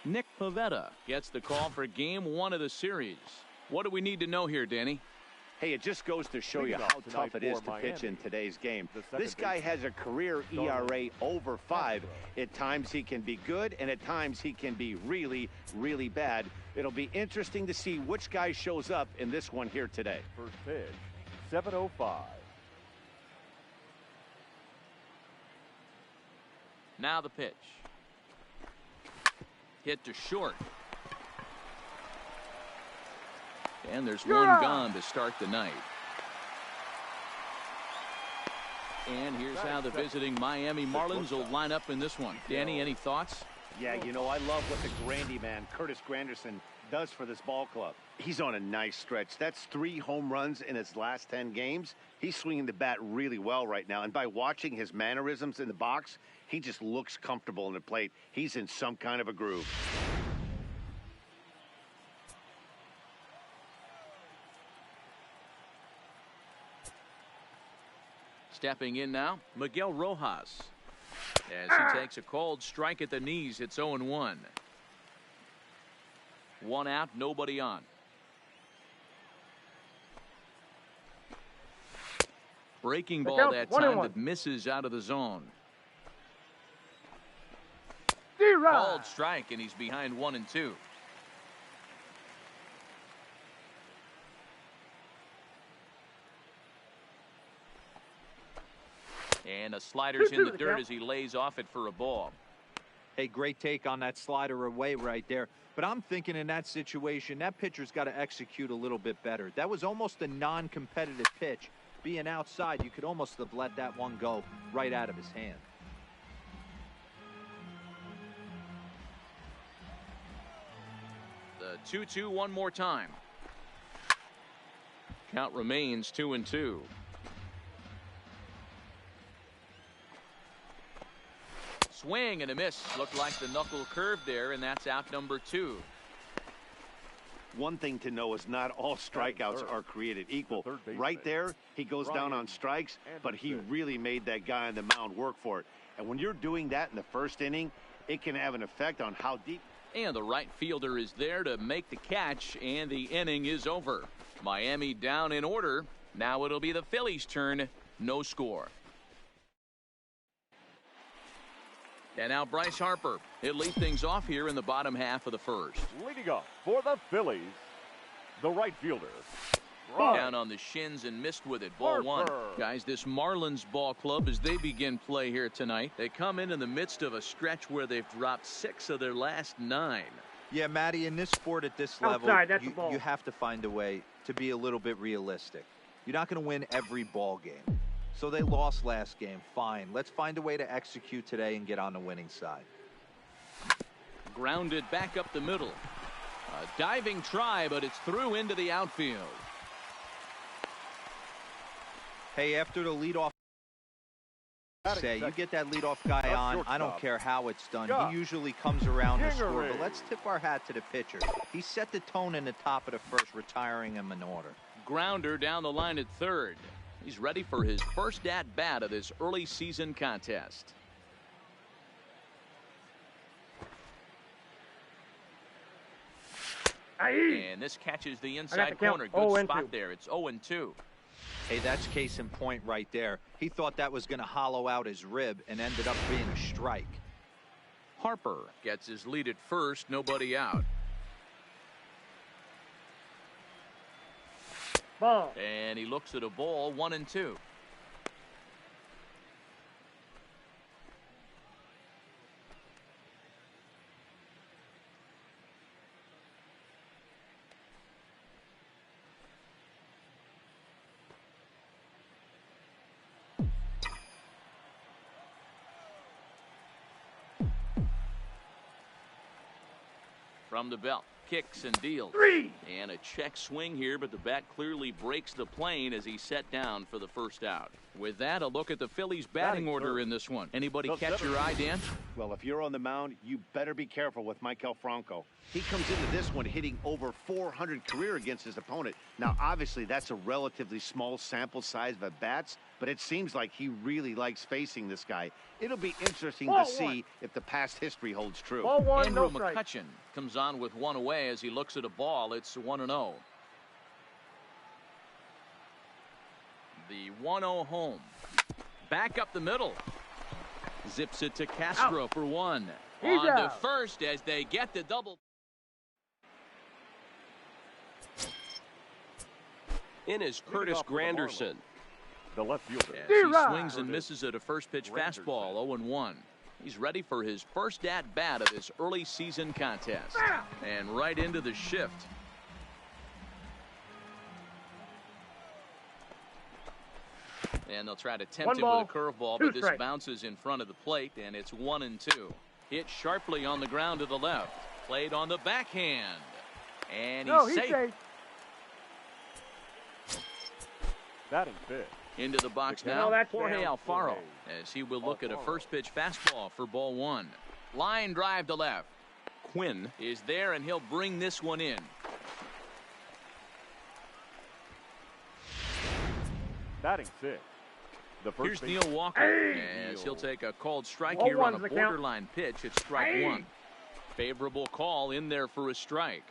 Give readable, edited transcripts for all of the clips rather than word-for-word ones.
Nick Pivetta gets the call for game 1 of the series. What do we need to know here, Danny? Hey, it just goes to show you how tough it is to pitch in today's game. This guy has a career ERA over 5. At times he can be good, and at times he can be really, really bad. It'll be interesting to see which guy shows up in this one here today. First pitch, 7:05. Now the pitch. Hit to short. And there's one gone to start the night. And here's how the visiting Miami Marlins will line up in this one. Danny, any thoughts? Yeah, you know, I love what the Grandy man, Curtis Granderson, does for this ball club. He's on a nice stretch. That's 3 home runs in his last 10 games. He's swinging the bat really well right now. And by watching his mannerisms in the box, he just looks comfortable in the plate. He's in some kind of a groove. Stepping in now, Miguel Rojas. As he takes a cold strike at the knees, it's 0-1. 1 out, nobody on. Breaking ball that time that misses out of the zone. Called strike, and he's behind 1-2. And a slider's in the dirt as he lays off it for a ball. Hey, great take on that slider away right there. But I'm thinking in that situation, that pitcher's got to execute a little bit better. That was almost a non-competitive pitch. Being outside, you could almost have let that one go right out of his hand. The 2-2 one more time. Count remains 2-2. Swing and a miss. Looked like the knuckle curve there, and that's out number 2. One thing to know is not all strikeouts are created equal. Right there, he goes down on strikes, but he really made that guy on the mound work for it. And when you're doing that in the first inning, it can have an effect on how deep. And the right fielder is there to make the catch, and the inning is over. Miami down in order. Now it'll be the Phillies' turn. No score. And now Bryce Harper. He'll lead things off here in the bottom half of the first. Leading off for the Phillies, the right fielder. Down on the shins and missed with it. Ball 1. Guys, this Marlins ball club, as they begin play here tonight, they come in the midst of a stretch where they've dropped 6 of their last 9. Yeah, Matty, in this sport at this level, you have to find a way to be a little bit realistic. You're not going to win every ball game. So they lost last game. Fine. Let's find a way to execute today and get on the winning side. Grounded back up the middle. A diving try, but it's through into the outfield. Hey, after the leadoff, you get that leadoff guy on, I don't care how it's done. He usually comes around to score, but let's tip our hat to the pitcher. He set the tone in the top of the first, retiring him in order. Grounder down the line at third. He's ready for his first at-bat of this early season contest. And this catches the inside corner. Good spot there. It's 0-2. Hey, that's case in point right there. He thought that was going to hollow out his rib and ended up being a strike. Harper gets his lead at first. Nobody out. Ball. And he looks at a ball. 1-2. From the belt, kicks and deals. 3. And a check swing here, but the bat clearly breaks the plane as he's set down for the first out. With that, a look at the Phillies' batting order in this one. Anybody catch your eye, Dan? Well, if you're on the mound, you better be careful with Maikel Franco. He comes into this one hitting over 400 career against his opponent. Now, obviously, that's a relatively small sample size of at-bats, but it seems like he really likes facing this guy. It'll be interesting to see if the past history holds true. Andrew McCutchen comes on with one away as he looks at a ball. It's 1-0. The 1-0 home. Back up the middle. Zips it to Castro for one. On to first as they get the double. In is Curtis Granderson. The left fielder. As he swings and misses at a first pitch fastball, 0-1. He's ready for his first at-bat of this early season contest. And right into the shift. And they'll try to tempt him with a curveball, but this bounces in front of the plate, and it's 1-2. Hit sharply on the ground to the left. Played on the backhand. And he's safe. Batting fifth. Into the box now, Jorge Alfaro, as he will look at a first pitch fastball for ball one. Line drive to left. Quinn is there, and he'll bring this one in. Batting sixth. Here's Neil Walker, as he'll take a called strike here on a borderline pitch at strike one. Favorable call in there for a strike.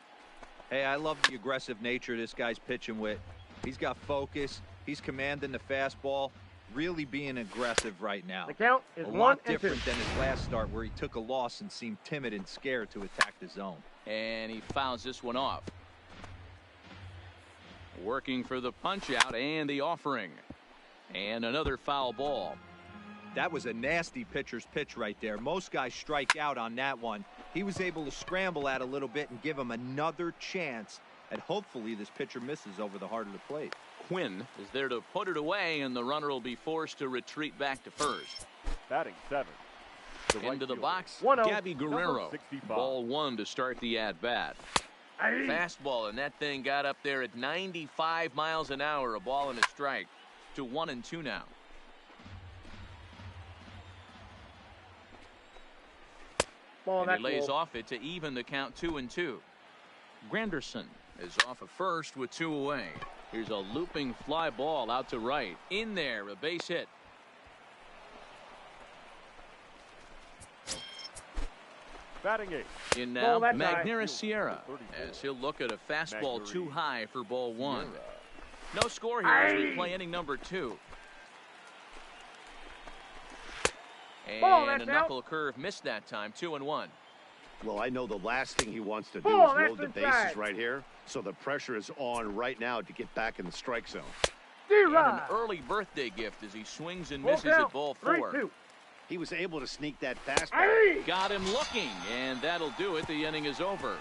Hey, I love the aggressive nature this guy's pitching with. He's got focus. He's commanding the fastball, really being aggressive right now. The count is 1-2. A lot different than his last start where he took a loss and seemed timid and scared to attack the zone. And he fouls this one off. Working for the punch out and the offering. And another foul ball. That was a nasty pitcher's pitch right there. Most guys strike out on that one. He was able to scramble at a little bit and give him another chance. And hopefully this pitcher misses over the heart of the plate. Quinn is there to put it away, and the runner will be forced to retreat back to first. Batting seventh. Into the box, 1-0. Gabby Guerrero. Ball one to start the at-bat. Fastball, and that thing got up there at 95 miles an hour. A ball and a strike. To 1-2 now. And he lays off it to even the count 2-2. Granderson is off of first with two away. Here's a looping fly ball out to right. In there, a base hit. Batting eighth. In now, Magneuris Sierra, as he'll look at a fastball too high for ball one. No score here as we play inning number two. And a knuckle curve missed that time, 2-1. Well, I know the last thing he wants to do is load the bases right here, so the pressure is on right now to get back in the strike zone. And an early birthday gift as he swings and misses at ball four. He was able to sneak that fastball. Got him looking, and that'll do it. The inning is over.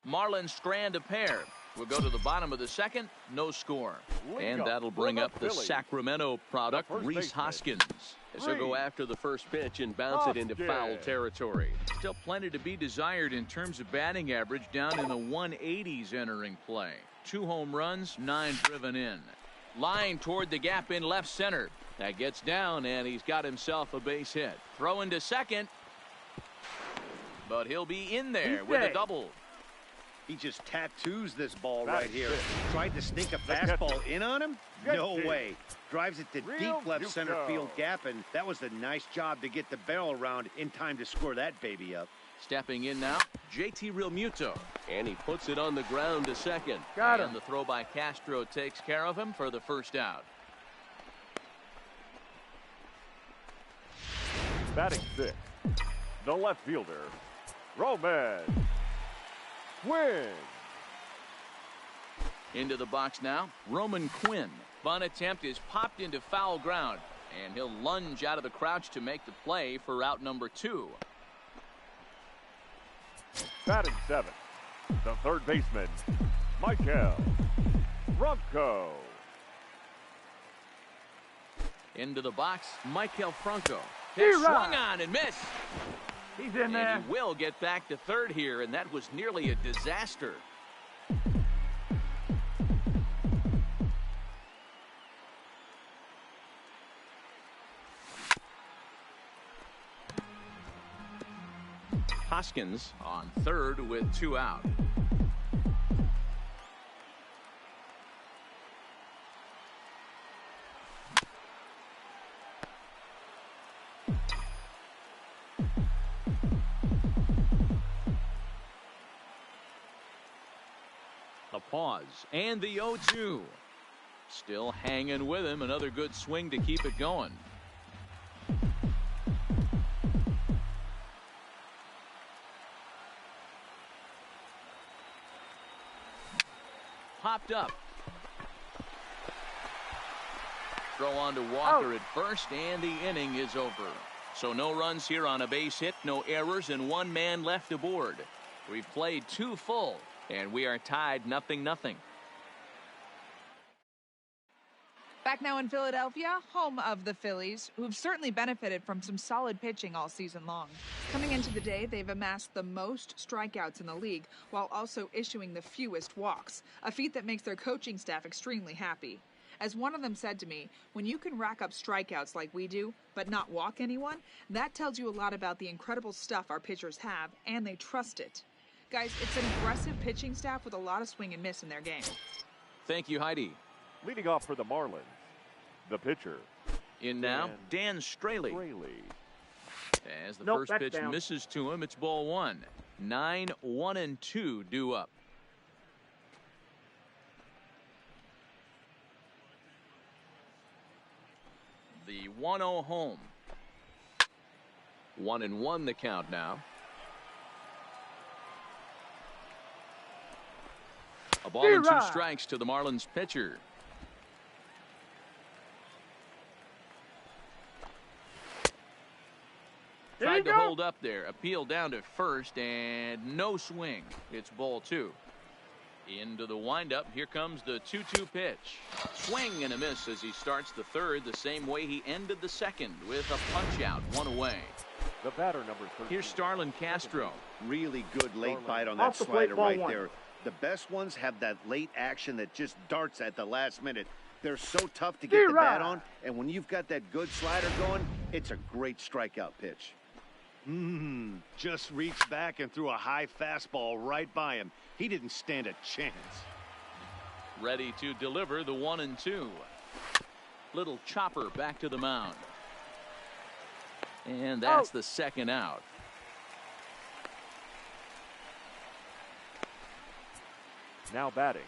Marlins strand a pair. We'll go to the bottom of the second. No score. And that'll bring up the Sacramento product, Rhys Hoskins, as he'll go after the first pitch and bounce it into foul territory. Still plenty to be desired in terms of batting average, down in the 180s entering play. 2 home runs, 9 driven in. Line toward the gap in left center. That gets down, and he's got himself a base hit. Throw into second. But he'll be in there with a double. He just tattoos this ball right here. Tried to sneak a fastball in on him? No way. Drives it to deep left center field gap, and that was a nice job to get the barrel around in time to score that baby up. Stepping in now, JT Realmuto. And he puts it on the ground to second. And the throw by Castro takes care of him for the first out. Batting sixth, the left fielder, Roman Quinn. Into the box now, Roman Quinn. Bunt attempt is popped into foul ground, and he'll lunge out of the crouch to make the play for out number 2. Batting seventh, the third baseman, Maikel Franco. Into the box, Maikel Franco. Hit swung on and missed. He's in there. And he will get back to third here, and that was nearly a disaster. Hoskins on third with 2 out. The pause and the 0-2. Still hanging with him. Another good swing to keep it going. Popped up. Throw on to Walker at first, and the inning is over. So no runs here on a base hit, no errors, and 1 man left aboard. We've played 2 full, and we are tied 0-0. Back now in Philadelphia, home of the Phillies, who've certainly benefited from some solid pitching all season long. Coming into the day, they've amassed the most strikeouts in the league, while also issuing the fewest walks, a feat that makes their coaching staff extremely happy. As one of them said to me, when you can rack up strikeouts like we do, but not walk anyone, that tells you a lot about the incredible stuff our pitchers have, and they trust it. Guys, it's an aggressive pitching staff with a lot of swing and miss in their game. Thank you, Heidi. Leading off for the Marlins, the pitcher. In now, Dan Straley. As the first pitch misses to him, it's ball 1. 9-1-2 due up. The 1-0 home. 1-1 the count now. A ball and 2 strikes to the Marlins pitcher. Tried to hold up there. Appeal down to first, and no swing. It's ball 2. Into the windup. Here comes the 2-2 pitch. Swing and a miss as he starts the third the same way he ended the second, with a punch out, 1 away. The batter, number 13. Here's Starlin Castro. Really good late bite on that slider right there. The best ones have that late action that just darts at the last minute. They're so tough to get the bat on, and when you've got that good slider going, it's a great strikeout pitch. Just reached back and threw a high fastball right by him. He didn't stand a chance. Ready to deliver the 1-2. Little chopper back to the mound. And that's the second out. Now batting,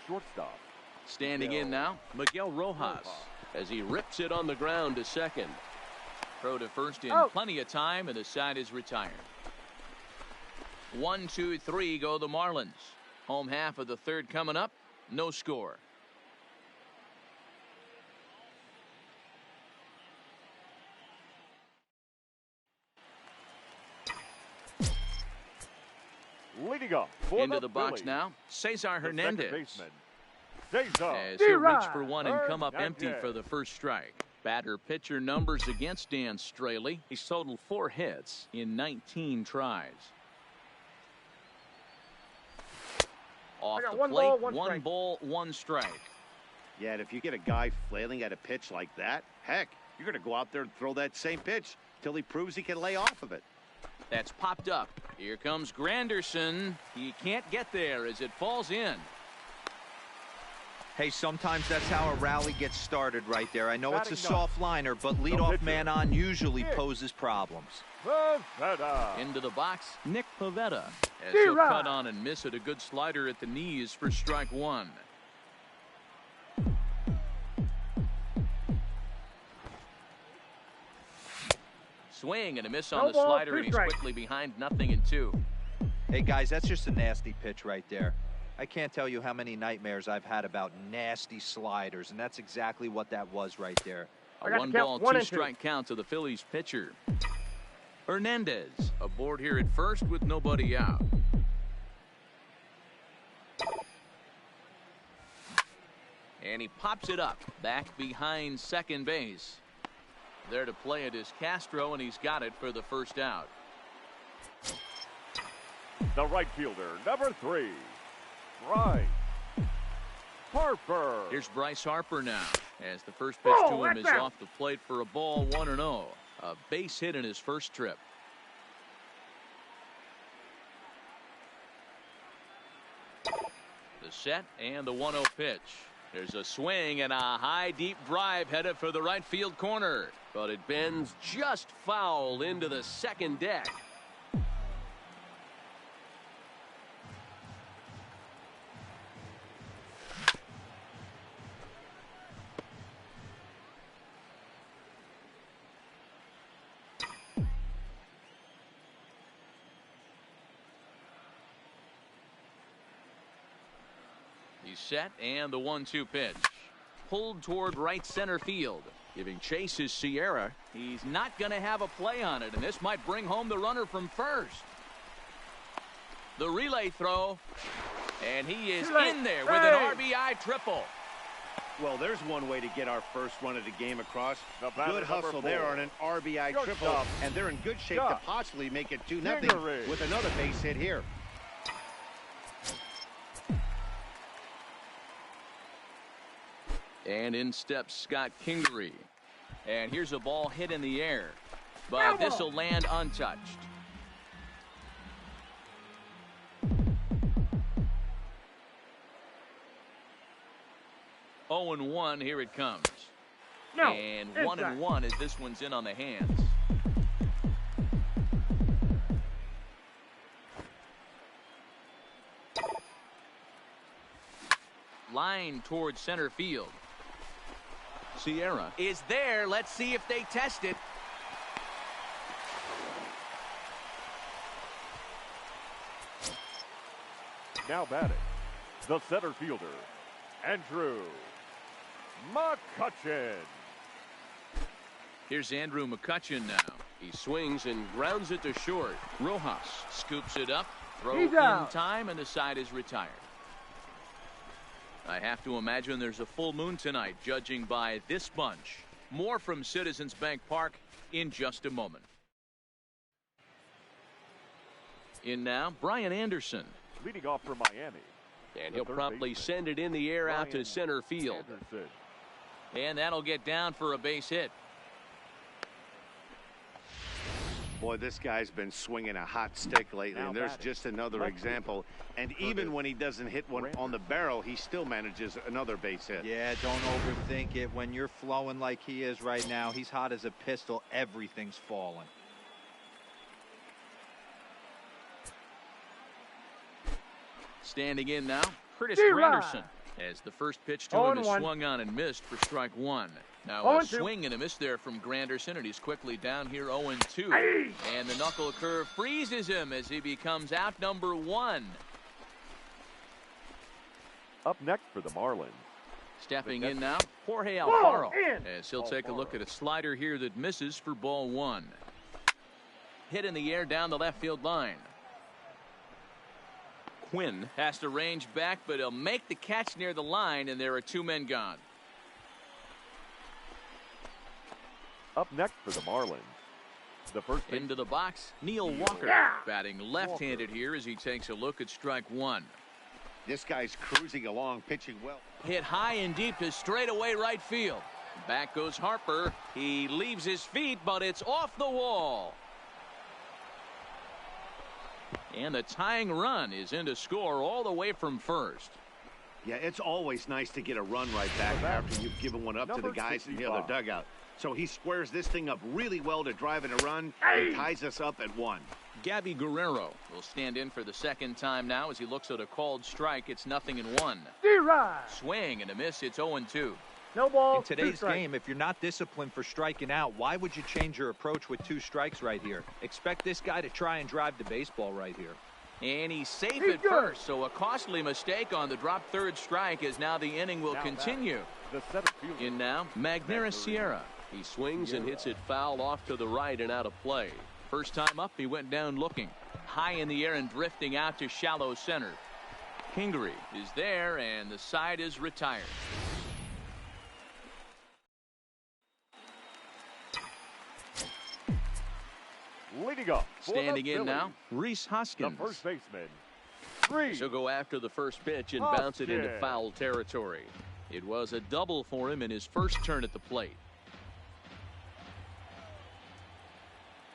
shortstop. Standing in now, Miguel Rojas, as he rips it on the ground to second. Throw to first in plenty of time, and the side is retired. 1, 2, 3 go the Marlins. Home half of the third coming up. No score. Leading up for into the box Phillies, now, Cesar Hernandez. As he'll reach for one and come up empty for the first strike. Batter pitcher numbers against Dan Straley. He's totaled 4 hits in 19 tries. Off the plate, 1 ball, 1 strike. Yeah, and if you get a guy flailing at a pitch like that, heck, you're going to go out there and throw that same pitch till he proves he can lay off of it. That's popped up. Here comes Granderson. He can't get there as it falls in. Hey, sometimes that's how a rally gets started right there. I know it's a soft liner, but leadoff man on usually poses problems. Into the box, Nick Pivetta, as he'll cut on and miss it. A good slider at the knees for strike 1. Swing and a miss on the slider, and he's quickly behind 0-2. Hey, guys, that's just a nasty pitch right there. I can't tell you how many nightmares I've had about nasty sliders, and that's exactly what that was right there. A 1 ball, 2 strike count to the Phillies pitcher. Hernandez aboard here at first with nobody out. And he pops it up back behind second base. There to play it is Castro, and he's got it for the first out. The right fielder, number 3. Bryce Harper. Here's Bryce Harper now, as the first pitch to him is off the plate for a ball, 1-0. A base hit in his first trip. set, and the 1-0 pitch. There's a swing and a high, deep drive headed for the right field corner. But it bends just foul into the second deck. He's set, and the 1-2 pitch. Pulled toward right center field. Giving chase is Sierra. He's not going to have a play on it, and this might bring home the runner from first. The relay throw, and he is in there with an RBI triple. Well, there's one way to get our first run of the game across. Good hustle there on an RBI triple, and they're in good shape to possibly make it 2-0 with another base hit here. And in steps Scott Kingery. And here's a ball hit in the air, but this will land untouched. Oh, 0-1, here it comes. And 1-1 as this one's in on the hands. Line towards center field. Sierra is there. Let's see if they test it. Now batting, the center fielder, Andrew McCutchen. Here's Andrew McCutchen now. He swings and grounds it to short. Rojas scoops it up. Throw in time, and the side is retired. I have to imagine there's a full moon tonight, judging by this bunch. More from Citizens Bank Park in just a moment. In now, Brian Anderson. Leading off for Miami. And he'll promptly send it in the air out to center field. Anderson. And that'll get down for a base hit. Boy, this guy's been swinging a hot stick lately, and there's just another example. And even when he doesn't hit one on the barrel, he still manages another base hit. Yeah, don't overthink it. When you're flowing like he is right now, he's hot as a pistol. Everything's falling. Standing in now, Curtis Granderson. As the first pitch to him is swung on and missed for strike one. Now a swing and a miss there from Granderson, and he's quickly down here 0-2. And the knuckle curve freezes him as he becomes out number one. Up next for the Marlins. Stepping in now, Jorge Alfaro. As he'll take a look at a slider here that misses for ball one. Hit in the air down the left field line. Quinn has to range back, but he'll make the catch near the line, and there are two men gone. Up next for the Marlins, the first into the box, Neil Walker, batting left-handed here as he takes a look at strike one. This guy's cruising along, pitching well. Hit high and deep to straightaway right field. Back goes Harper. He leaves his feet, but it's off the wall. And the tying run is in to score all the way from first. Yeah, it's always nice to get a run right back after you've given one up to the guys in the other dugout. So he squares this thing up really well to drive in a run and ties us up at one. Gabby Guerrero will stand in for the second time now as he looks at a called strike. It's 0-1. Swing and a miss. It's 0-2. No ball. In today's game, if you're not disciplined for striking out, why would you change your approach with two strikes right here? Expect this guy to try and drive the baseball right here. And he's safe at first, so a costly mistake on the drop third strike as now the inning will continue. In now, Magneuris Sierra. He swings and hits it foul off to the right and out of play. First time up, he went down looking. High in the air and drifting out to shallow center. Kingery is there, and the side is retired. Leading up, standing in now, Rhys Hoskins. The first baseman. She'll go after the first pitch and bounce it into foul territory. It was a double for him in his first turn at the plate.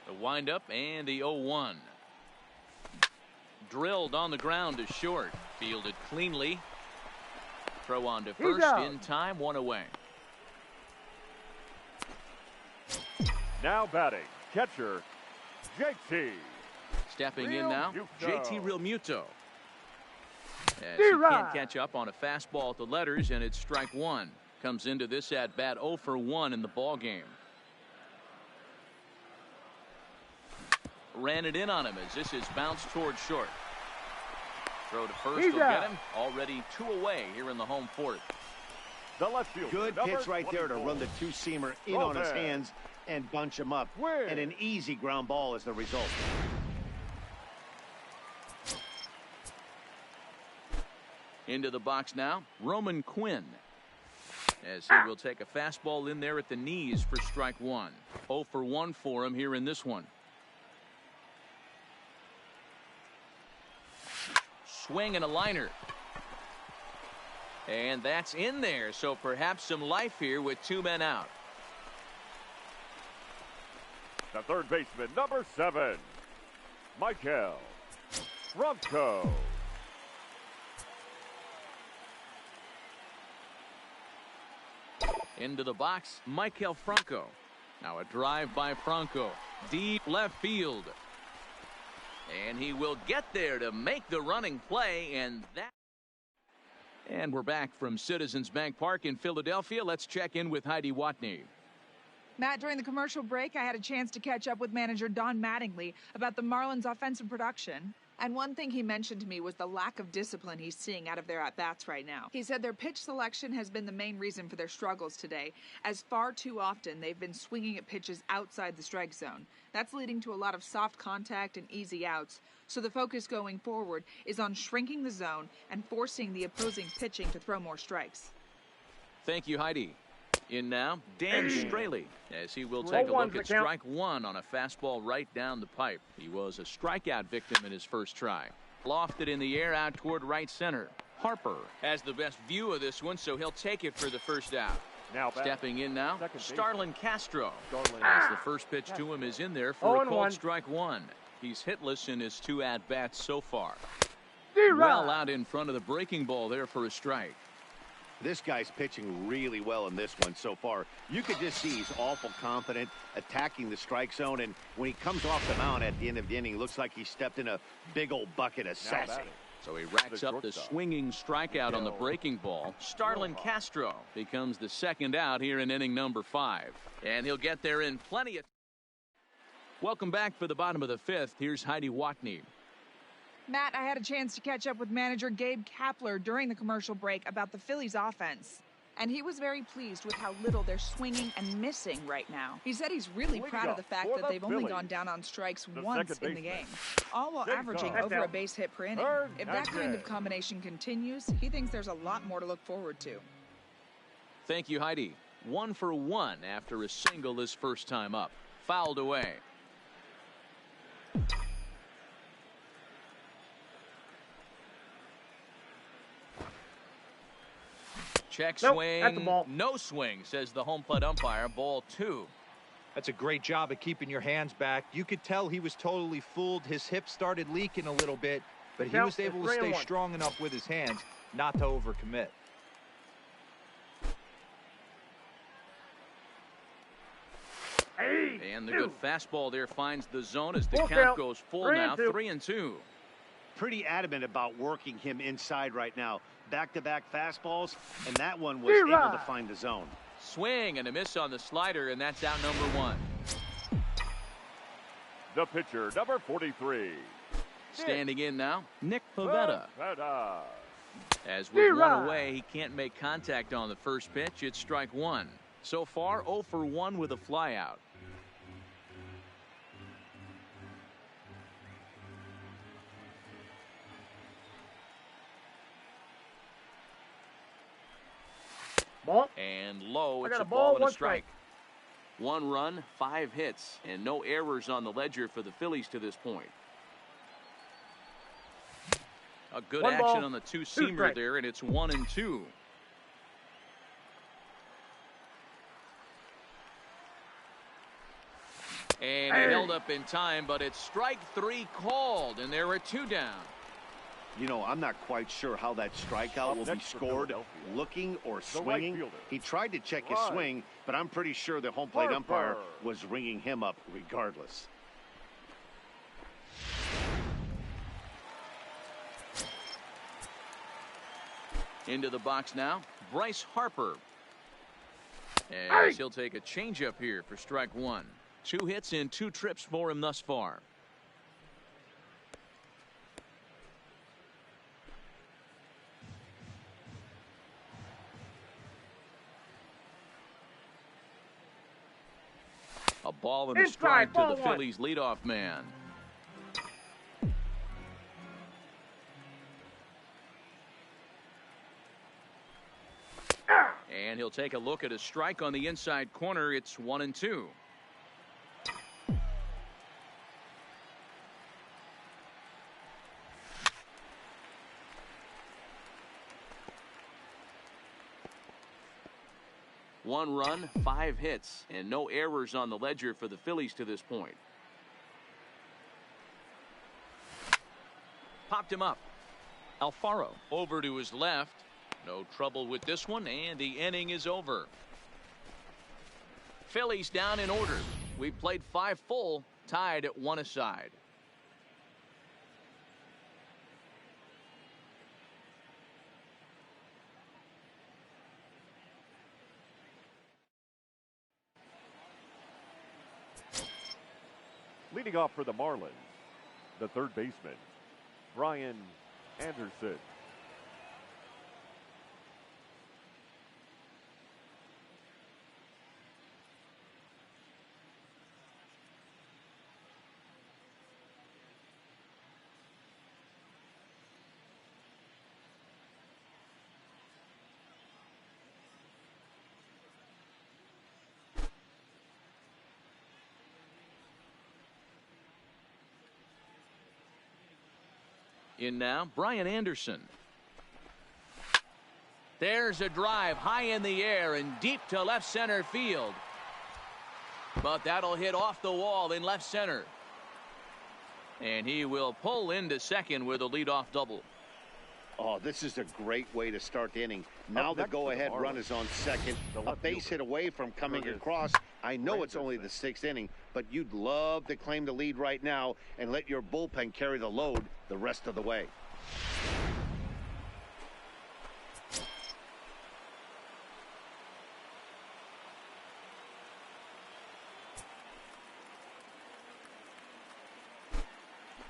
The windup and the 0-1. Drilled on the ground to short. Fielded cleanly. Throw on to first in time, one away. Now batting, catcher, JT. Stepping in now, JT Realmuto. As he can't catch up on a fastball at the letters, and it's strike one. Comes into this at bat 0 for 1 in the ball game. Ran it in on him as this is bounced towards short. Throw to first will get him. Already 2 away here in the home fourth. The left field. Good pitch right there to run the two-seamer in on his hands and bunch him up. And an easy ground ball is the result. Into the box now, Roman Quinn. As he will take a fastball in there at the knees for strike one. 0 for 1 for him here in this one. Swing and a liner. And that's in there, so perhaps some life here with 2 men out. The third baseman, number 7, Michael Franco. Into the box, Michael Franco. Now a drive by Franco. Deep left field. And he will get there to make the running play, and that. And we're back from Citizens Bank Park in Philadelphia. Let's check in with Heidi Watney. Matt, during the commercial break, I had a chance to catch up with manager Don Mattingly about the Marlins' offensive production. And one thing he mentioned to me was the lack of discipline he's seeing out of their at-bats right now. He said their pitch selection has been the main reason for their struggles today, as far too often they've been swinging at pitches outside the strike zone. That's leading to a lot of soft contact and easy outs. So the focus going forward is on shrinking the zone and forcing the opposing pitching to throw more strikes. Thank you, Heidi. In now, Dan Straley, as he will take a look at strike one on a fastball right down the pipe. He was a strikeout victim in his first try. Lofted in the air out toward right center. Harper has the best view of this one, so he'll take it for the first out. Now stepping in now, Starlin Castro. As the first pitch to him is in there for a called strike one. He's hitless in his 2 at-bats so far. Well out in front of the breaking ball there for a strike. This guy's pitching really well in this one so far. You could just see he's awful confident attacking the strike zone, and when he comes off the mound at the end of the inning, looks like he stepped in a big old bucket of sassy. So he racks up the swinging strikeout on the breaking ball. Starlin Castro becomes the second out here in inning number 5. And he'll get there in plenty of. Welcome back for the bottom of the 5th. Here's Heidi Watney. Matt, I had a chance to catch up with manager Gabe Kapler during the commercial break about the Phillies' offense. And he was very pleased with how little they're swinging and missing right now. He said he's really proud of the fact that they've only gone down on strikes once in the game, all while averaging over a base hit per inning. If that kind of combination continues, he thinks there's a lot more to look forward to. Thank you, Heidi. 1 for 1 after a single his first time up. Fouled away. Check swing, no swing, says the home plate umpire. Ball 2. That's a great job of keeping your hands back. You could tell he was totally fooled. His hip started leaking a little bit, but he was able to stay strong enough with his hands not to overcommit. And the good fastball there finds the zone as the count goes full now. 3-2. Pretty adamant about working him inside right now. Back-to-back fastballs, and that one was able to find the zone. Swing and a miss on the slider, and that's out number 1. The pitcher, number 43. Standing in now, Nick Pivetta. As with 1 away, he can't make contact on the first pitch. It's strike 1. So far, 0 for 1 with a flyout. And low, it's a ball and a strike. 1 run, 5 hits, and no errors on the ledger for the Phillies to this point. A good action on the two-seamer there, and it's 1-2. And he held up in time, but it's strike 3 called, and there are 2 down. You know, I'm not quite sure how that strikeout will be scored, looking or swinging. He tried to check his swing, but I'm pretty sure the home plate umpire was ringing him up regardless. Into the box now, Bryce Harper. As he'll take a changeup here for strike one. 2 hits in 2 trips for him thus far. A ball and a strike to the Phillies leadoff man. And he'll take a look at a strike on the inside corner. It's 1-2. One run, 5 hits, and no errors on the ledger for the Phillies to this point. Popped him up. Alfaro over to his left. No trouble with this one, and the inning is over. Phillies down in order. We played 5 full, tied at 1 aside. Leading off for the Marlins, the third baseman, Brian Anderson. In now, Brian Anderson. There's a drive high in the air and deep to left center field. But that'll hit off the wall in left center. And he will pull into second with a leadoff double. Oh, this is a great way to start the inning. Now the go-ahead run is on second. A base hit away from coming across. I know it's only the 6th inning, but you'd love to claim the lead right now and let your bullpen carry the load the rest of the way.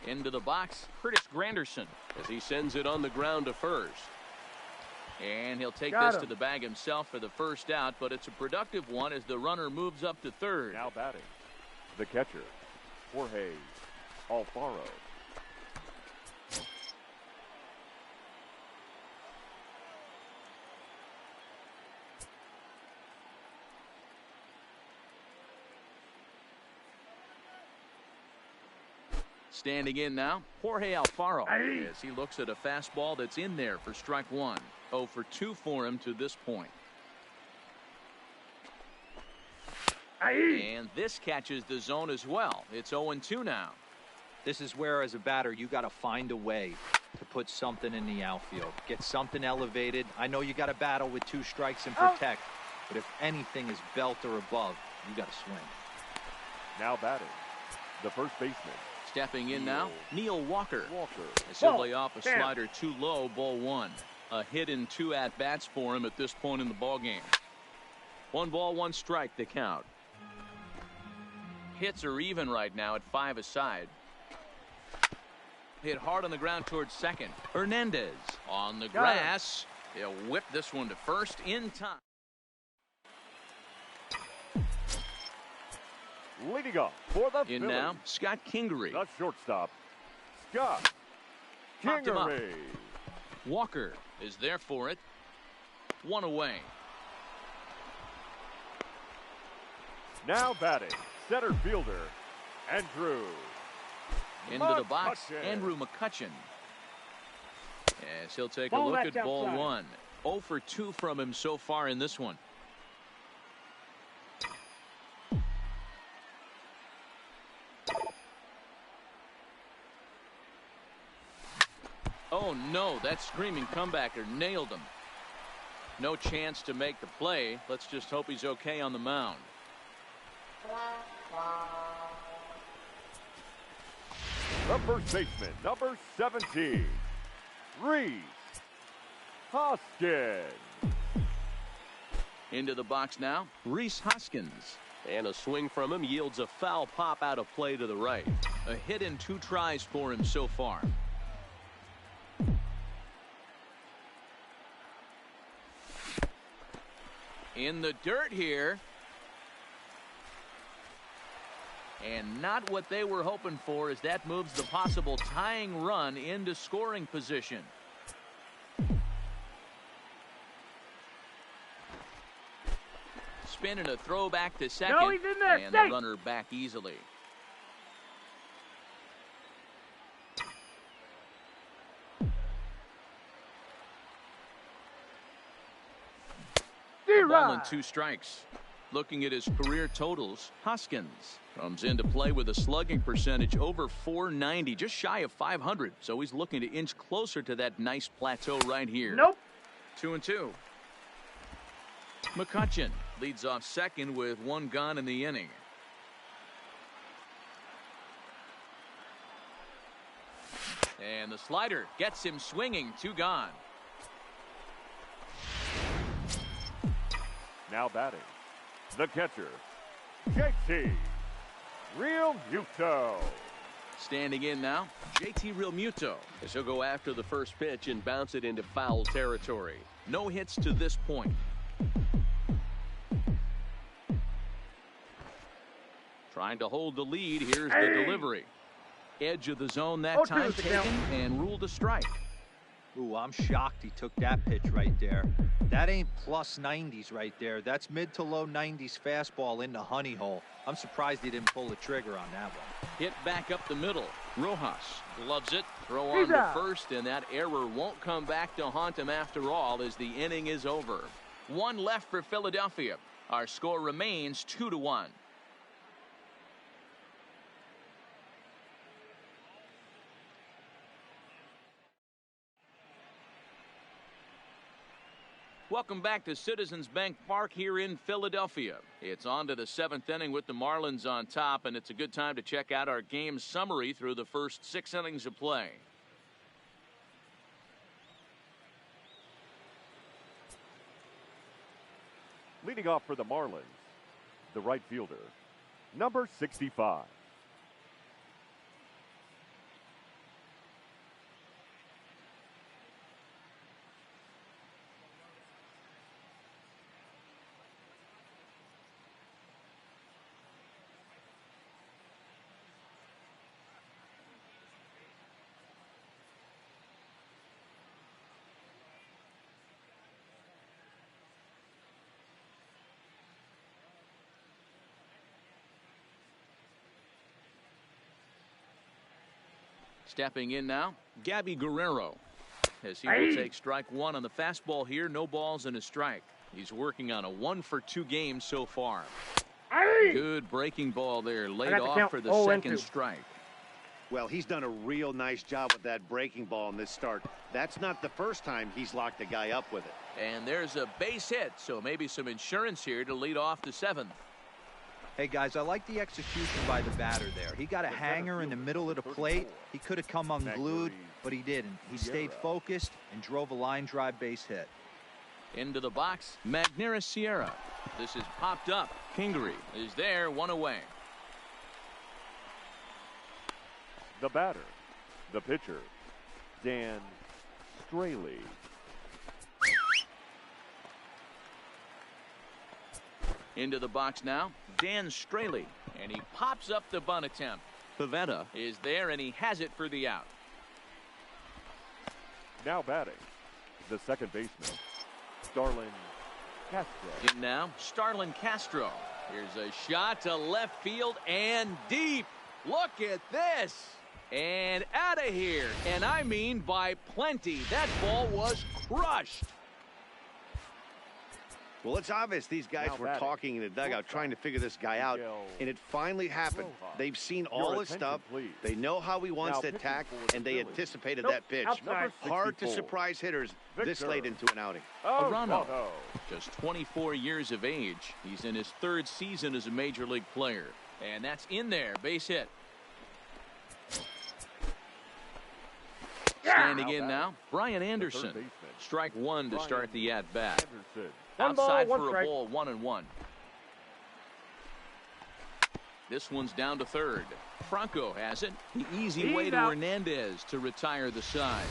Into the box, Curtis Granderson, as he sends it on the ground to first. And he'll take this to the bag himself for the first out, but it's a productive one as the runner moves up to third. Now batting, the catcher, Jorge Alfaro. Standing in now, Jorge Alfaro, as he looks at a fastball that's in there for strike one. 0 for 2 for him to this point. And this catches the zone as well. It's 0-2 now. This is where, as a batter, you got to find a way to put something in the outfield. Get something elevated. I know you got to battle with 2 strikes and protect, but if anything is belt or above, you got to swing. Now batting, the first baseman. Stepping in now, Neil Walker. As he'll lay off a slider too low, ball 1. A hit in 2 at-bats for him at this point in the ballgame. 1 ball, 1 strike, the count. Hits are even right now at 5 aside. Hit hard on the ground towards second. Hernandez on the grass. He'll whip this one to first in time. Leading off for the In Phillies, now, Scott Kingery. the shortstop, Scott Popped him up. Kingery. Walker is there for it. 1 away. Now batting, center fielder, Andrew Into the box, McCutchen. Andrew McCutchen. As he'll take a look at ball 1. 0 for 2 from him so far in this one. Oh no, that screaming comebacker nailed him. No chance to make the play. Let's just hope he's okay on the mound. The first baseman, number 17, Rhys Hoskins. Into the box now, Rhys Hoskins. And a swing from him yields a foul pop out of play to the right. A hit in 2 tries for him so far. In the dirt here. And not what they were hoping for, as that moves the possible tying run into scoring position. Spin and a throw back to second. No, he's in there. And the runner back easily. Ball and 2 strikes. Looking at his career totals, Hoskins comes into play with a slugging percentage over .490, just shy of .500. So he's looking to inch closer to that nice plateau right here. Nope. 2-2. McCutchen leads off second with 1 gone in the inning. And the slider gets him swinging. 2 gone. Now batting, the catcher, JT Realmuto. Standing in now, JT Realmuto. As he'll go after the first pitch and bounce it into foul territory. No hits to this point. Trying to hold the lead. Here's the delivery. Edge of the zone that time taken and ruled a strike. Ooh, I'm shocked he took that pitch right there. That ain't plus 90s right there. That's mid to low 90s fastball in the honey hole. I'm surprised he didn't pull the trigger on that one. Hit back up the middle. Rojas gloves it. Throw on to first, and that error won't come back to haunt him after all, as the inning is over. 1 left for Philadelphia. Our score remains 2-1. Welcome back to Citizens Bank Park here in Philadelphia. It's on to the 7th inning with the Marlins on top, and it's a good time to check out our game summary through the first 6 innings of play. Leading off for the Marlins, the right fielder, number 65. Stepping in now, Gabby Guerrero, as he will take strike 1 on the fastball here. No balls and a strike. He's working on a 1-for-2 game so far. Good breaking ball there, laid off for the second strike. Well, he's done a real nice job with that breaking ball in this start. That's not the first time he's locked a guy up with it. And there's a base hit, so maybe some insurance here to lead off the 7th. Hey, guys, I like the execution by the batter there. He got a hanger in the middle of the plate. He could have come unglued, but he didn't. He stayed focused and drove a line drive base hit. Into the box, Magneuris Sierra. This is popped up. Kingery is there, 1 away. The batter, the pitcher, Dan Straley. Into the box now, Dan Straley, and he pops up the bunt attempt. Pivetta is there, and he has it for the out. Now batting, the second baseman, Starlin Castro. In now, Starlin Castro. Here's a shot to left field and deep. Look at this. And out of here. And I mean by plenty. That ball was crushed. Well, it's obvious these guys were talking in the dugout trying to figure this guy out, and it finally happened. They've seen all his stuff. They know how he wants to attack, and they anticipated that pitch. Hard to surprise hitters this late into an outing. Arano, just 24 years of age. He's in his 3rd season as a major league player. And that's in there. Base hit. Standing in now, Brian Anderson. Strike 1 to start the at-bat. Outside for a ball, 1-1. This one's down to 3rd. Franco has it. The easy way to Hernandez to retire the side.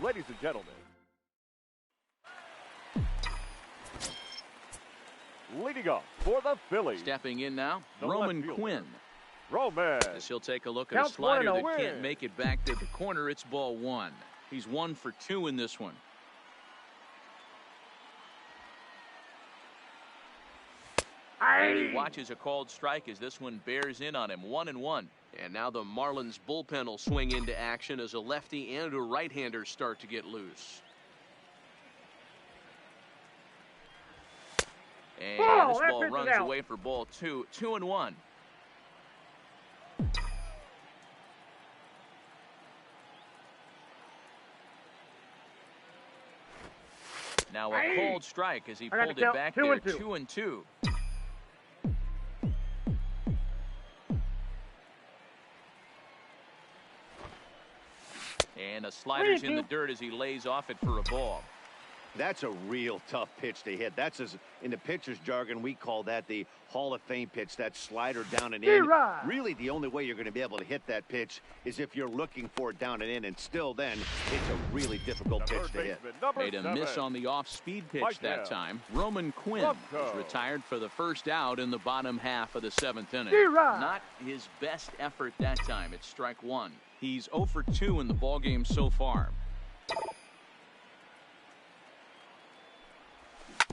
Ladies and gentlemen, leading up for the Phillies. Stepping in now, Roman Quinn. As he'll take a look at a slider that can't make it back to the corner. It's ball 1. He's 1 for 2 in this one. And he watches a called strike as this one bears in on him. 1-1. And now the Marlins bullpen will swing into action as a lefty and a right-hander start to get loose. And this ball runs away for ball 2. 2-1. Now a called strike as he pulled it back there. 2-2. And a slider's in the dirt as he lays off it for a ball. That's a real tough pitch to hit. That's, as in the pitcher's jargon, we call that the Hall of Fame pitch, that slider down and in. Really, the only way you're going to be able to hit that pitch is if you're looking for it down and in, and still then, it's a really difficult pitch to hit. Made a miss on the off-speed pitch that time. Roman Quinn was retired for the first out in the bottom half of the 7th inning. Not his best effort that time. It's strike 1. He's 0 for 2 in the ballgame so far.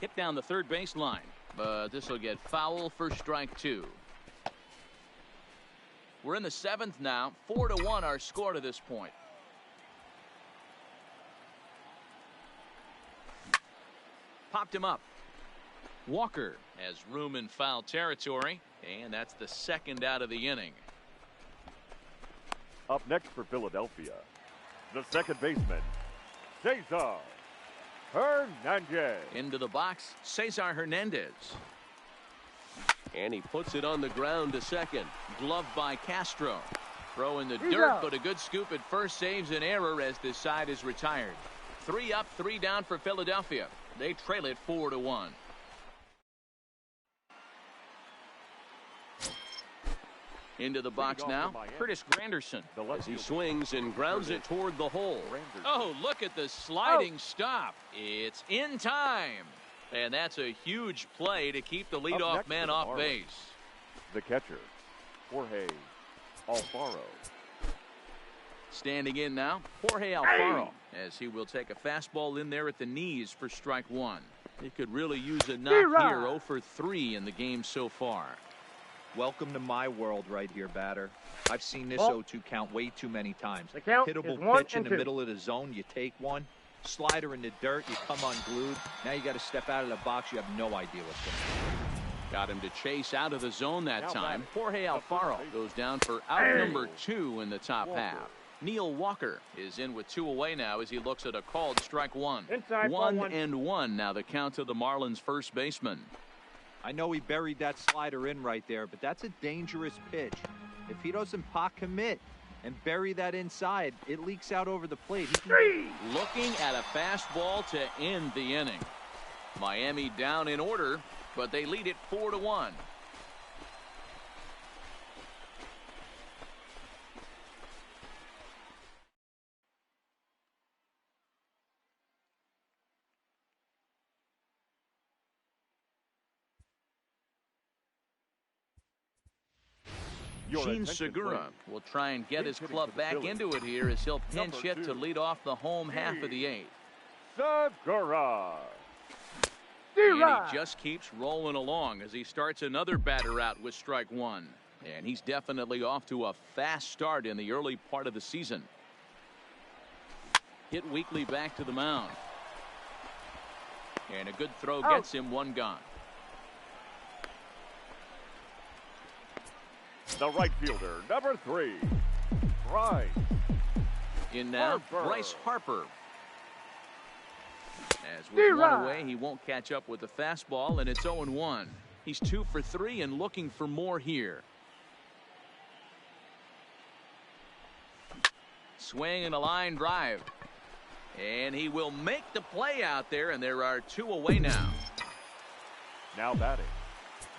Hit down the 3rd baseline, but this will get foul for strike 2. We're in the 7th now. 4-1 our score to this point. Popped him up. Walker has room in foul territory, and that's the 2nd out of the inning. Up next for Philadelphia, the 2nd baseman, Cesar Hernandez. Into the box, Cesar Hernandez. And he puts it on the ground to second. Gloved by Castro. Throw in the dirt, but a good scoop at first saves an error as this side is retired. 3 up, 3 down for Philadelphia. They trail it 4-1. Into the box now, Curtis Granderson as he swings and grounds it toward the hole. Oh, look at the sliding stop. It's in time. And that's a huge play to keep the leadoff man off base. The catcher, Jorge Alfaro. Standing in now, Jorge Alfaro, as he will take a fastball in there at the knees for strike 1. He could really use a knock here. 0 for 3 in the game so far. Welcome to my world right here, batter. I've seen this 0-2 count way too many times. Hittable pitch in the middle of the zone, you take one. Slider in the dirt, you come unglued. Now you got to step out of the box. You have no idea what's going on. Got him to chase out of the zone that time. Jorge Alfaro goes down for out number 2 in the top half. Neil Walker is in with 2 away now as he looks at a called strike 1. 1-1 now the count to the Marlins first baseman. I know he buried that slider in right there, but that's a dangerous pitch. If he doesn't pot commit and bury that inside, it leaks out over the plate. Looking at a fastball to end the inning. Miami down in order, but they lead it 4-1. Gene Segura will try and get his club back into it here as he'll pinch hit to lead off the home half of the 8th. Segura. And he just keeps rolling along as he starts another batter out with strike 1. And he's definitely off to a fast start in the early part of the season. Hit weekly back to the mound. And a good throw gets him one gone. The right fielder, number 3, Bryce. In now, Harper. Bryce Harper. As with one away, he won't catch up with the fastball, and it's 0-1. He's 2 for 3 and looking for more here. Swing and a line drive. And he will make the play out there, and there are 2 away now. Now batting,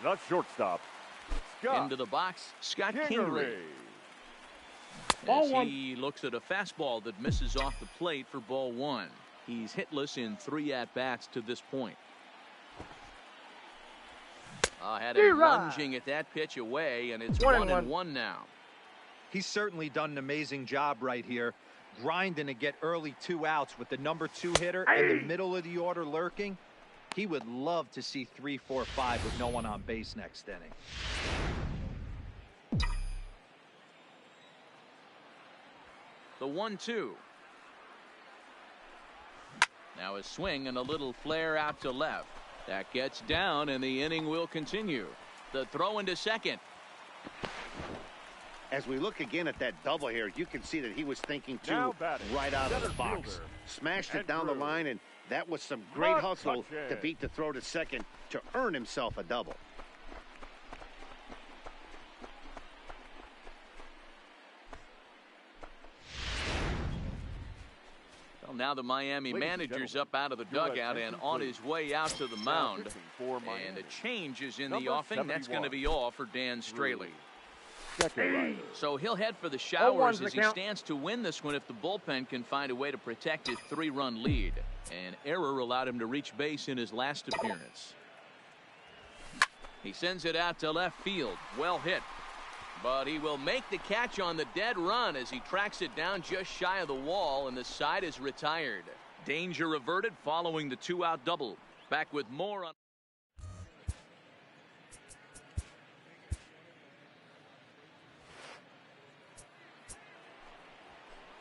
the shortstop, Scott Into the box, Scott Kingery. Kingery. As he looks at a fastball that misses off the plate for ball 1. He's hitless in 3 at-bats to this point. Had him lunging at that pitch away, and it's 1-1 now. He's certainly done an amazing job right here, grinding to get early 2 outs with the number 2 hitter in the middle of the order lurking. He would love to see 3, 4, 5 with no one on base next inning. The 1-2. Now a swing and a little flare out to left. That gets down, and the inning will continue. The throw into second. As we look again at that double here, you can see that he was thinking too right out of the box. Smashed it down the line, and that was some great hustle to beat the throw to second to earn himself a double. Well, now the Miami manager's up out of the dugout and on his way out to the mound. And a change is in the offing. That's going to be all for Dan Straley. So he'll head for the showers as he stands to win this one if the bullpen can find a way to protect his 3-run lead. An error allowed him to reach base in his last appearance. He sends it out to left field. Well hit. But he will make the catch on the dead run as he tracks it down just shy of the wall, and the side is retired. Danger averted following the 2-out double. Back with more on.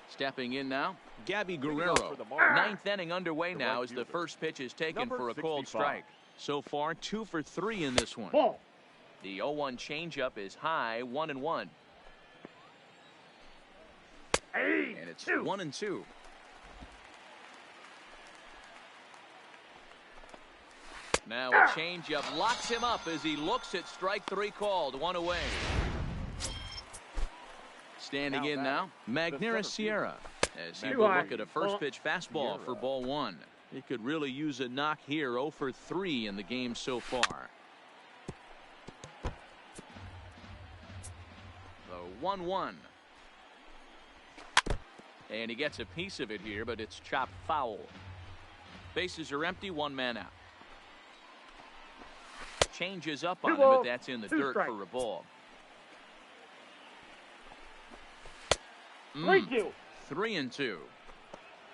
Stepping in now, Gabby Guerrero. 9th inning underway now as the first pitch is taken for a called strike. So far, 2 for 3 in this one. The 0-1 changeup is high, 1-1. And it's 1-2. Now a changeup locks him up as he looks at strike 3 called. 1 away. Standing in now, Magneuris Sierra, as he will look at a first pitch fastball for ball 1. He could really use a knock here. 0 for 3 in the game so far. The 1-1. And he gets a piece of it here, but it's chopped foul. Bases are empty, 1 man out. Changes up on him, but that's in the dirt for a ball. 3-2.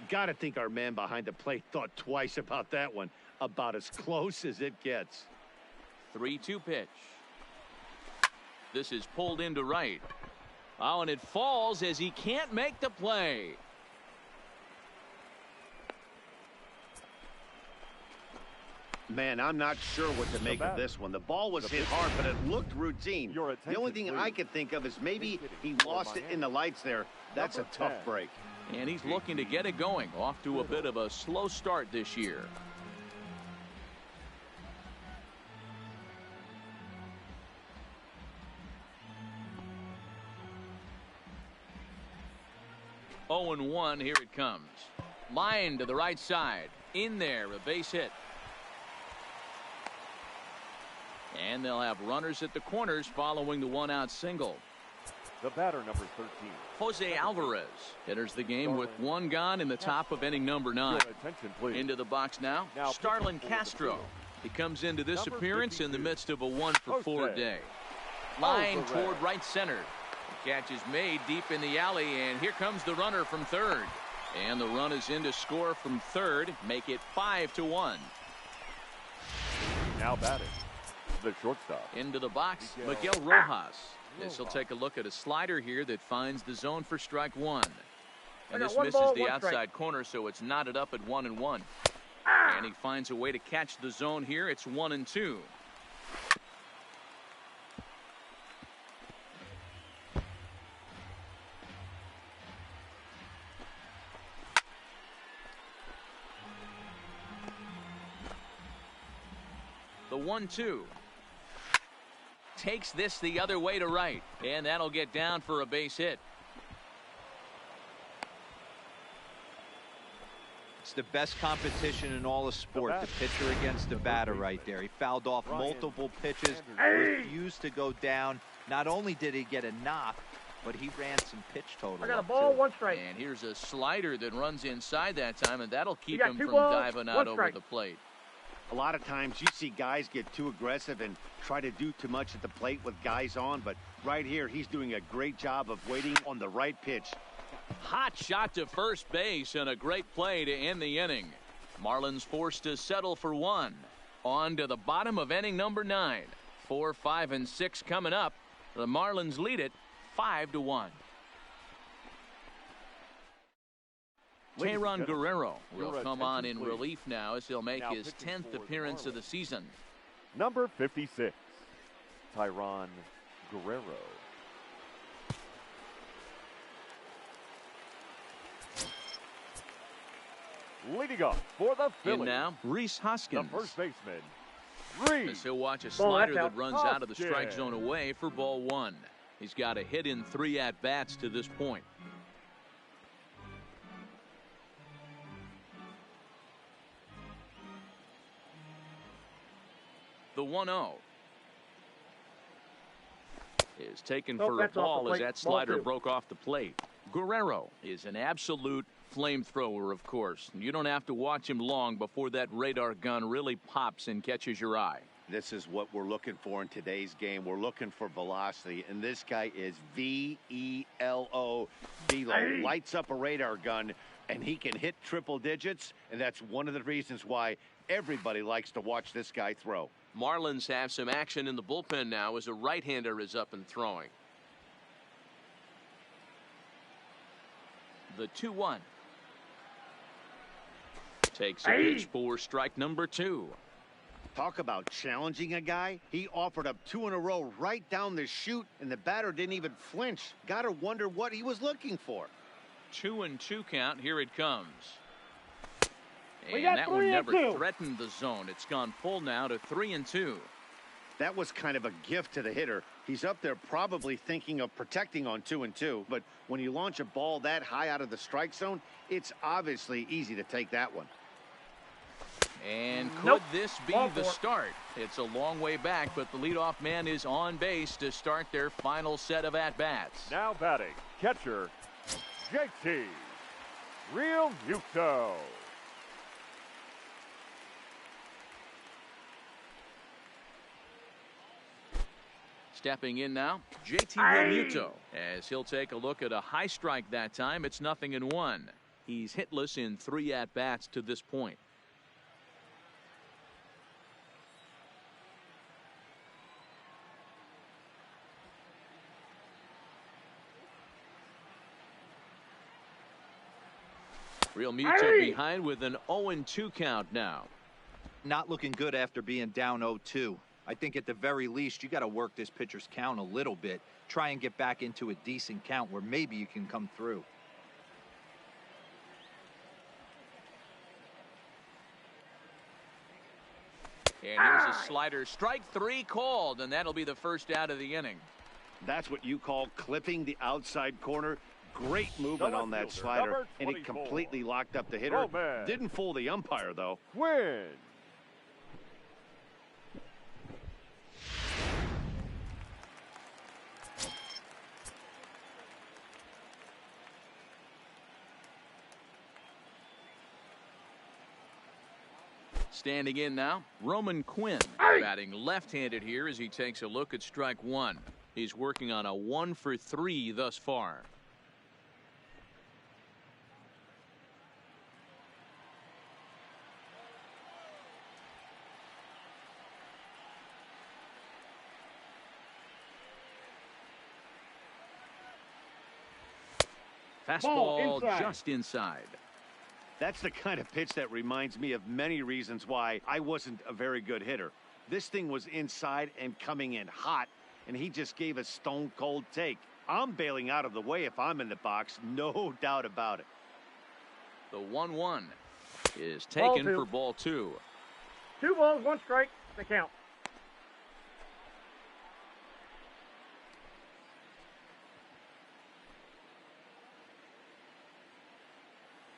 Gotta think our man behind the plate thought twice about that one. About as close as it gets. 3-2 pitch. This is pulled into right. Oh, and it falls as he can't make the play. Man, I'm not sure what to make of this one. The ball was hit hard, but it looked routine. The only thing I could think of is maybe he lost it in the lights there. That's a tough break. And he's looking to get it going. Off to a bit of a slow start this year. Oh, 0-1, here it comes. Line to the right side. In there, a base hit. And they'll have runners at the corners following the 1-out single. The batter, number 13. Jose Alvarez enters the game with 1 gone in the top of inning number 9. Into the box now, Starlin Castro. He comes into this appearance in the midst of a 1 for 4 day. Line toward right center. The catch is made deep in the alley, and here comes the runner from third. And the run is in to score from third, make it 5-1. Now batting, the shortstop. Into the box, Miguel Rojas. This will take a look at a slider here that finds the zone for strike 1. And this misses the outside corner, so it's knotted up at 1-1. And he finds a way to catch the zone here. It's 1-2. The 1-2. Takes this the other way to right. And that'll get down for a base hit. It's the best competition in all of sport. The pitcher against the batter right there. He fouled off multiple pitches, refused to go down. Not only did he get a knock, but he ran some pitch total. I got a ball, too. 1 strike. And here's a slider that runs inside that time, and that'll keep him from balls, diving 1 out over strike. the plate. A lot of times you see guys get too aggressive and try to do too much at the plate with guys on, but right here he's doing a great job of waiting on the right pitch. Hot shot to first base and a great play to end the inning. Marlins forced to settle for 1. On to the bottom of inning number 9. 4, 5, and 6 coming up. The Marlins lead it 5-1. Tayron Guerrero will come on in relief now as he'll make his 10th appearance of the season. Number 56, Tayron Guerrero. Leading up for the Phillies. And now, Rhys Hoskins. The first baseman, Rhys. As he'll watch a slider that out. runs out of the strike zone away for ball 1. He's got a hit in 3 at-bats to this point. The 1-0 is taken for a ball as that slider broke off the plate. Guerrero is an absolute flamethrower, of course. You don't have to watch him long before that radar gun really pops and catches your eye. This is what we're looking for in today's game. We're looking for velocity, and this guy is V-E-L-O. Velo lights up a radar gun, and he can hit triple digits, and that's one of the reasons why everybody likes to watch this guy throw. Marlins have some action in the bullpen now as a right-hander is up and throwing. The 2-1. Takes a pitch for strike number 2. Talk about challenging a guy. He offered up 2 in a row right down the chute, and the batter didn't even flinch. Gotta wonder what he was looking for. 2-2 count. Here it comes. We And got that one 3-2. never threatened the zone. It's gone full now to 3-2. That was kind of a gift to the hitter. He's up there probably thinking of protecting on 2-2, but when you launch a ball that high out of the strike zone, it's obviously easy to take that one. And could this be the start? It's a long way back, but the leadoff man is on base to start their final set of at-bats. Now batting, catcher, JT Realmuto. Stepping in now, JT Realmuto, as he'll take a look at a high strike that time. It's 0-1. He's hitless in 3 at-bats to this point. Realmuto behind with an 0-2 count now. Not looking good after being down 0-2. I think at the very least you got to work this pitcher's count a little bit. Try and get back into a decent count where maybe you can come through. And here's a slider. Strike 3 called, and that'll be the first out of the inning. That's what you call clipping the outside corner. Great movement on that slider, and it completely locked up the hitter. Didn't fool the umpire, though. Win. Standing in now, Roman Quinn, batting left-handed here as he takes a look at strike 1. He's working on a 1-for-3 thus far. Fastball just inside. That's the kind of pitch that reminds me of many reasons why I wasn't a very good hitter. This thing was inside and coming in hot, and he just gave a stone-cold take. I'm bailing out of the way if I'm in the box, no doubt about it. The 1-1 is taken for ball 2. 2 balls, 1 strike, the count.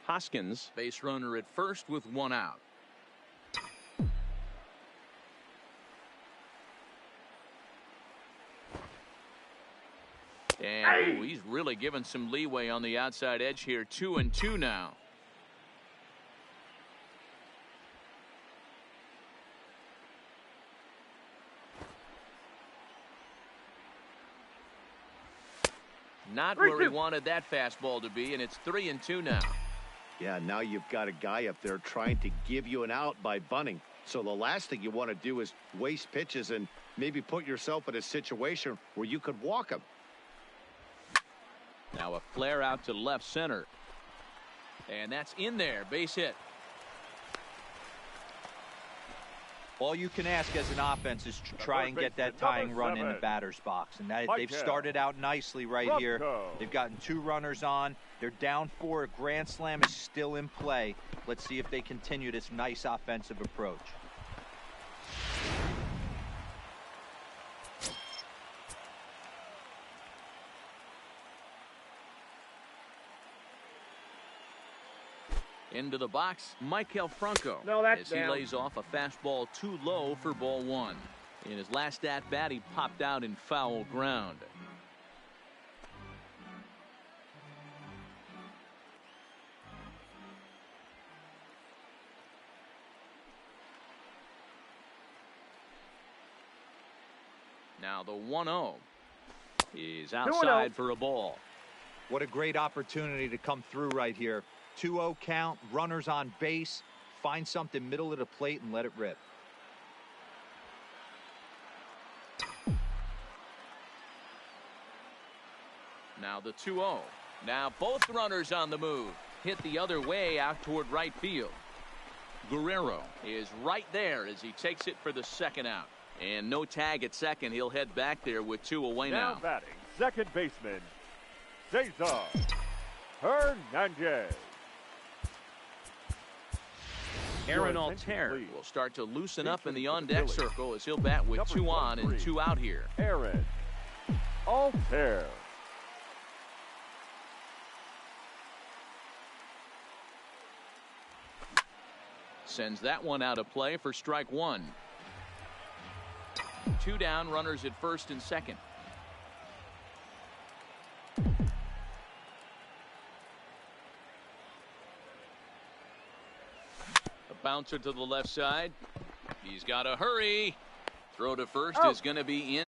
Hoskins, base runner at first with 1 out. And he's really given some leeway on the outside edge here. 2-2 now. Not where he wanted that fastball to be, and it's 3-2 now. Yeah, now you've got a guy up there trying to give you an out by bunting. So the last thing you want to do is waste pitches and maybe put yourself in a situation where you could walk him. Now a flare out to left center. And that's in there. Base hit. All you can ask as an offense is to try and get that tying run in the batter's box. And they've started out nicely right here. They've gotten 2 runners on. They're down 4. A grand slam is still in play. Let's see if they continue this nice offensive approach. Into the box, Michael Franco. No, that's as he down. lays off a fastball too low for ball 1. In his last at-bat, he popped out in foul ground. Now the 1-0 is outside for a ball. What a great opportunity to come through right here. 2-0 count, runners on base. Find something middle of the plate and let it rip. Now the 2-0. Now both runners on the move. Hit the other way out toward right field. Guerrero is right there as he takes it for the second out. And no tag at second. He'll head back there with 2 away now. Now batting, second baseman, Cesar Hernandez. Aaron Altair will start to loosen up in the on-deck circle as he'll bat with 2 on and 2 out here. Aaron Altair. Sends that one out of play for strike 1. 2 down, runners at first and second. Bouncer to the left side. He's got to hurry. Throw to first is going to be in.